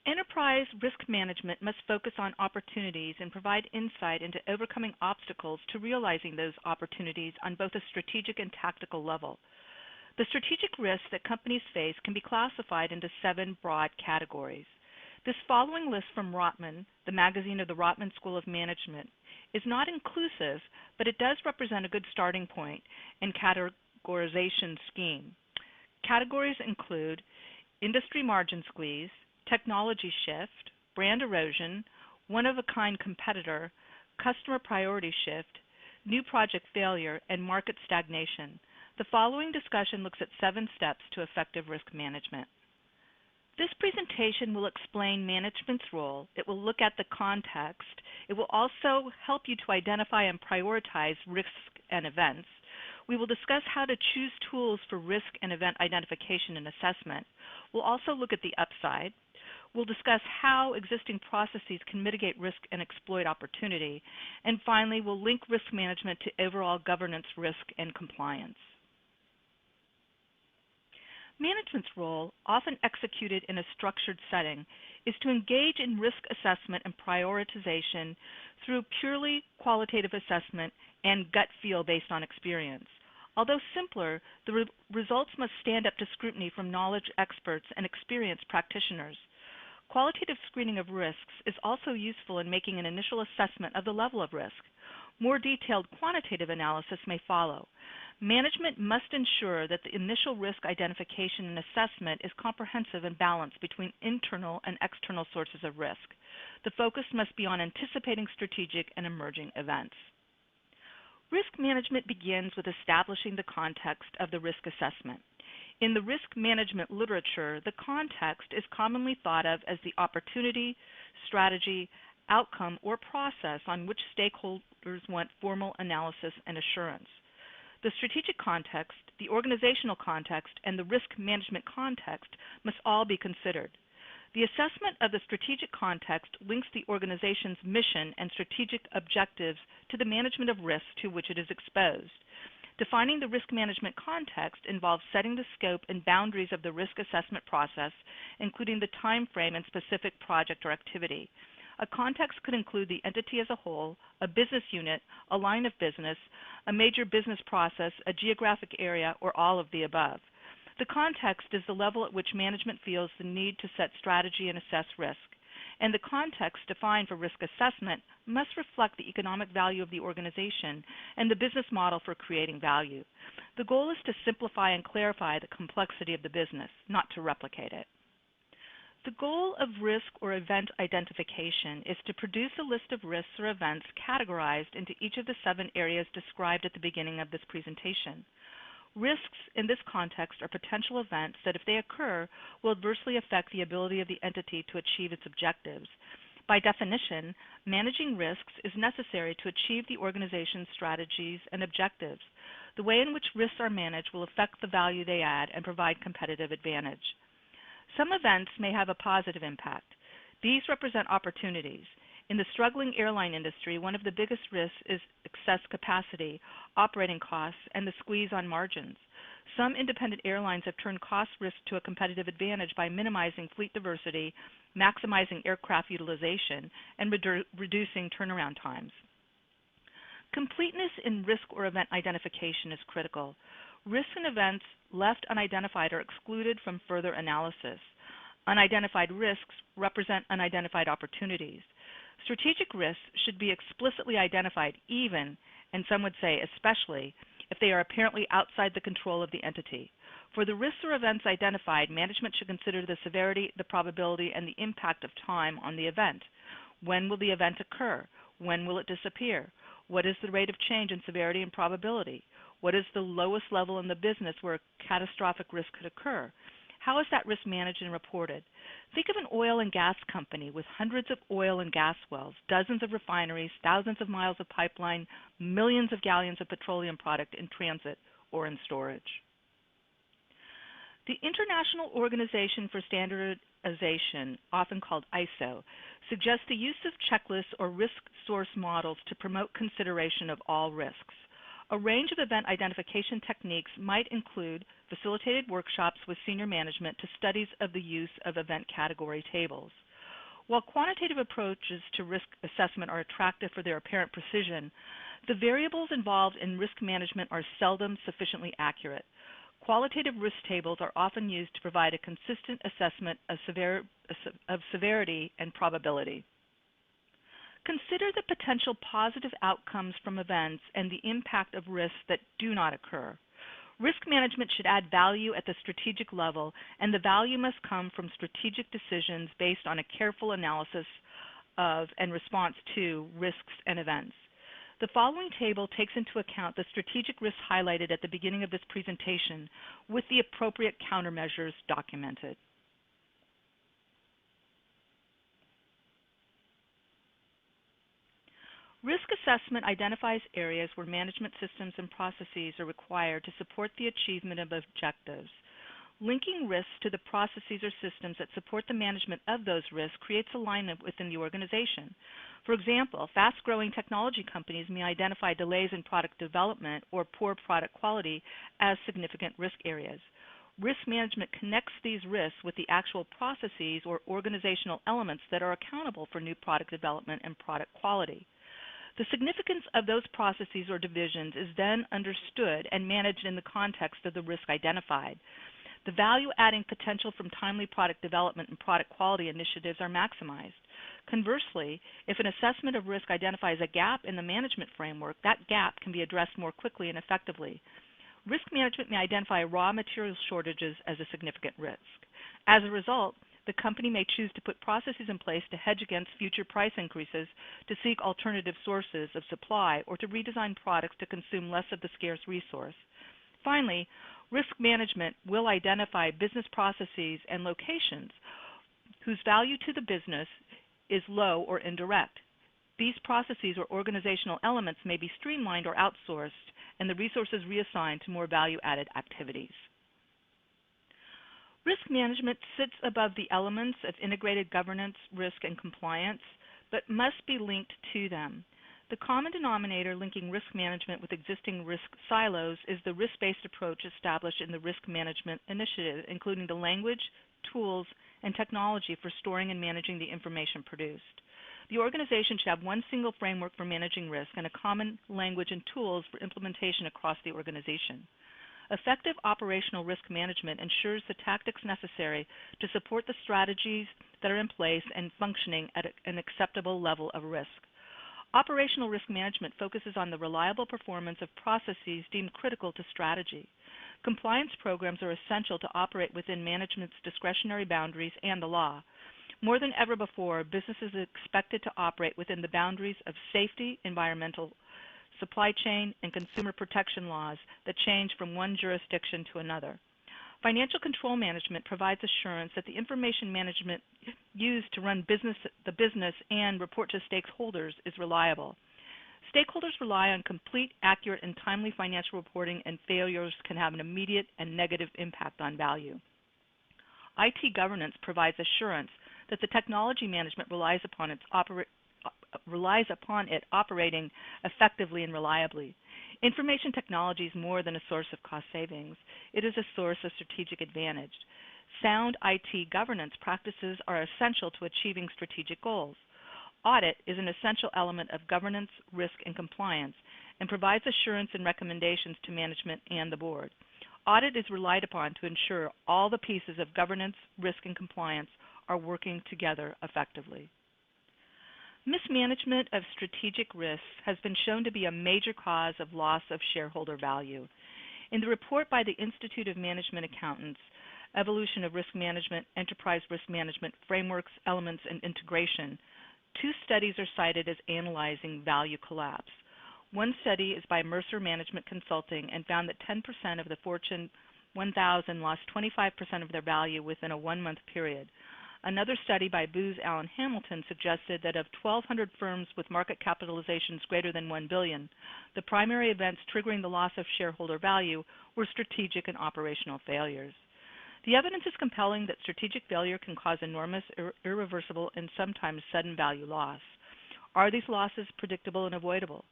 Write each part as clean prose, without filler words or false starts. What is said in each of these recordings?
Enterprise risk management must focus on opportunities and provide insight into overcoming obstacles to realizing those opportunities on both a strategic and tactical level. The strategic risks that companies face can be classified into 7 broad categories. This following list from Rotman, the magazine of the Rotman School of Management, is not inclusive, but it does represent a good starting point and categorization scheme. Categories include industry margin squeeze, technology shift, brand erosion, one-of-a-kind competitor, customer priority shift, new project failure, and market stagnation. The following discussion looks at 7 steps to effective risk management. This presentation will explain management's role. It will look at the context. It will also help you to identify and prioritize risk and events. We will discuss how to choose tools for risk and event identification and assessment. We'll also look at the upside. We'll discuss how existing processes can mitigate risk and exploit opportunity. And finally, we'll link risk management to overall governance, risk, and compliance. Management's role, often executed in a structured setting, is to engage in risk assessment and prioritization through purely qualitative assessment and gut feel based on experience. Although simpler, the results must stand up to scrutiny from knowledge experts and experienced practitioners. Qualitative screening of risks is also useful in making an initial assessment of the level of risk. More detailed quantitative analysis may follow. Management must ensure that the initial risk identification and assessment is comprehensive and balanced between internal and external sources of risk. The focus must be on anticipating strategic and emerging events. Risk management begins with establishing the context of the risk assessment. In the risk management literature, the context is commonly thought of as the opportunity, strategy, outcome, or process on which stakeholders want formal analysis and assurance. The strategic context, the organizational context, and the risk management context must all be considered. The assessment of the strategic context links the organization's mission and strategic objectives to the management of risk to which it is exposed. Defining the risk management context involves setting the scope and boundaries of the risk assessment process, including the time frame and specific project or activity. A context could include the entity as a whole, a business unit, a line of business, a major business process, a geographic area, or all of the above. The context is the level at which management feels the need to set strategy and assess risk. And the context defined for risk assessment must reflect the economic value of the organization and the business model for creating value. The goal is to simplify and clarify the complexity of the business, not to replicate it. The goal of risk or event identification is to produce a list of risks or events categorized into each of the 7 areas described at the beginning of this presentation. Risks in this context are potential events that, if they occur, will adversely affect the ability of the entity to achieve its objectives. By definition, managing risks is necessary to achieve the organization's strategies and objectives. The way in which risks are managed will affect the value they add and provide competitive advantage. Some events may have a positive impact. These represent opportunities. In the struggling airline industry, one of the biggest risks is excess capacity, operating costs, and the squeeze on margins. Some independent airlines have turned cost risk to a competitive advantage by minimizing fleet diversity, maximizing aircraft utilization, and reducing turnaround times. Completeness in risk or event identification is critical. Risks and events left unidentified are excluded from further analysis. Unidentified risks represent unidentified opportunities. Strategic risks should be explicitly identified even, and some would say especially, if they are apparently outside the control of the entity. For the risks or events identified, management should consider the severity, the probability, and the impact of time on the event. When will the event occur? When will it disappear? What is the rate of change in severity and probability? What is the lowest level in the business where a catastrophic risk could occur? How is that risk managed and reported? Think of an oil and gas company with hundreds of oil and gas wells, dozens of refineries, thousands of miles of pipeline, millions of gallons of petroleum product in transit or in storage. The International Organization for Standardization, often called ISO, suggests the use of checklists or risk source models to promote consideration of all risks. A range of event identification techniques might include facilitated workshops with senior management to studies of the use of event category tables. While quantitative approaches to risk assessment are attractive for their apparent precision, the variables involved in risk management are seldom sufficiently accurate. Qualitative risk tables are often used to provide a consistent assessment of severity and probability. Consider the potential positive outcomes from events and the impact of risks that do not occur. Risk management should add value at the strategic level, and the value must come from strategic decisions based on a careful analysis of and response to risks and events. The following table takes into account the strategic risks highlighted at the beginning of this presentation with the appropriate countermeasures documented. Risk assessment identifies areas where management systems and processes are required to support the achievement of objectives. Linking risks to the processes or systems that support the management of those risks creates alignment within the organization. For example, fast-growing technology companies may identify delays in product development or poor product quality as significant risk areas. Risk management connects these risks with the actual processes or organizational elements that are accountable for new product development and product quality. The significance of those processes or divisions is then understood and managed in the context of the risk identified. The value-adding potential from timely product development and product quality initiatives are maximized. Conversely, if an assessment of risk identifies a gap in the management framework, that gap can be addressed more quickly and effectively. Risk management may identify raw material shortages as a significant risk. As a result, the company may choose to put processes in place to hedge against future price increases, to seek alternative sources of supply, or to redesign products to consume less of the scarce resource. Finally, risk management will identify business processes and locations whose value to the business is low or indirect. These processes or organizational elements may be streamlined or outsourced, and the resources reassigned to more value-added activities. Risk management sits above the elements of integrated governance, risk, and compliance, but must be linked to them. The common denominator linking risk management with existing risk silos is the risk-based approach established in the Risk Management Initiative, including the language, tools, and technology for storing and managing the information produced. The organization should have one single framework for managing risk and a common language and tools for implementation across the organization. Effective operational risk management ensures the tactics necessary to support the strategies that are in place and functioning at an acceptable level of risk. Operational risk management focuses on the reliable performance of processes deemed critical to strategy. Compliance programs are essential to operate within management's discretionary boundaries and the law. More than ever before, businesses are expected to operate within the boundaries of safety, environmental, supply chain, and consumer protection laws that change from one jurisdiction to another. Financial control management provides assurance that the information management used to run the business and report to stakeholders is reliable. Stakeholders rely on complete, accurate, and timely financial reporting, and failures can have an immediate and negative impact on value. IT governance provides assurance that the technology management relies upon it operating effectively and reliably. Information technology is more than a source of cost savings. It is a source of strategic advantage. Sound IT governance practices are essential to achieving strategic goals. Audit is an essential element of governance, risk, and compliance, and provides assurance and recommendations to management and the board. Audit is relied upon to ensure all the pieces of governance, risk, and compliance are working together effectively. Mismanagement of strategic risks has been shown to be a major cause of loss of shareholder value. In the report by the Institute of Management Accountants, Evolution of Risk Management, Enterprise Risk Management, Frameworks, Elements, and Integration, 2 studies are cited as analyzing value collapse. One study is by Mercer Management Consulting and found that 10% of the Fortune 1000 lost 25% of their value within a 1-month period. Another study by Booz Allen Hamilton suggested that of 1,200 firms with market capitalizations greater than $1 billion, the primary events triggering the loss of shareholder value were strategic and operational failures. The evidence is compelling that strategic failure can cause enormous, irreversible, and sometimes sudden value loss. Are these losses predictable and avoidable?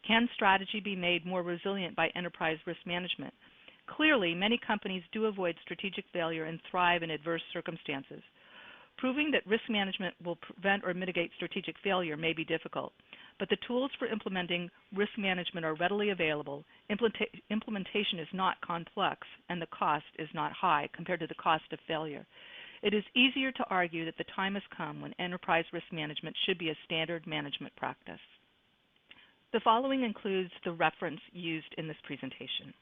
Can strategy be made more resilient by enterprise risk management? Clearly, many companies do avoid strategic failure and thrive in adverse circumstances. Proving that risk management will prevent or mitigate strategic failure may be difficult, but the tools for implementing risk management are readily available. Implementation is not complex, and the cost is not high compared to the cost of failure. It is easier to argue that the time has come when enterprise risk management should be a standard management practice. The following includes the reference used in this presentation.